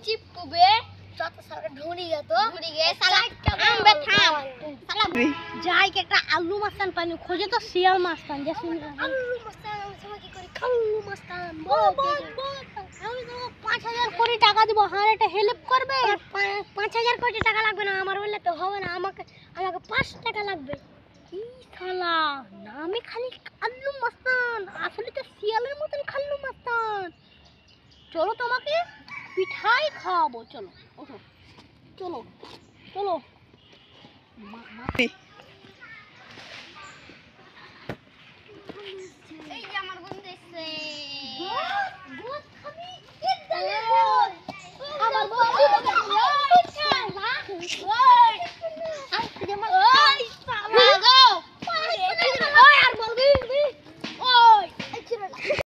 চিপকুবে যত সারা ঢুড়ি গে সালা আম বেথাম সালা যাই কে একটা আলু মাস্তান পানি খোঁজে তো শিয়াল মাস্তান যে শুন আলু মাস্তান আমি সময় কি করি আলু মাস্তান বল আমি তো 5000 কোটি টাকা দিব হার এটা হেল্প করবে 5000 কোটি টাকা লাগবে না আমার বললে তো হবে না আমাকে 5 টাকা লাগবে কি শালা নামে খালি আলু মাস্তান আসলে তো শিয়ালের মতন খাল্লু মাস্তান চলো তোমাকে পিঠাই খাওয়াবো চলো ওঠো চলো চলো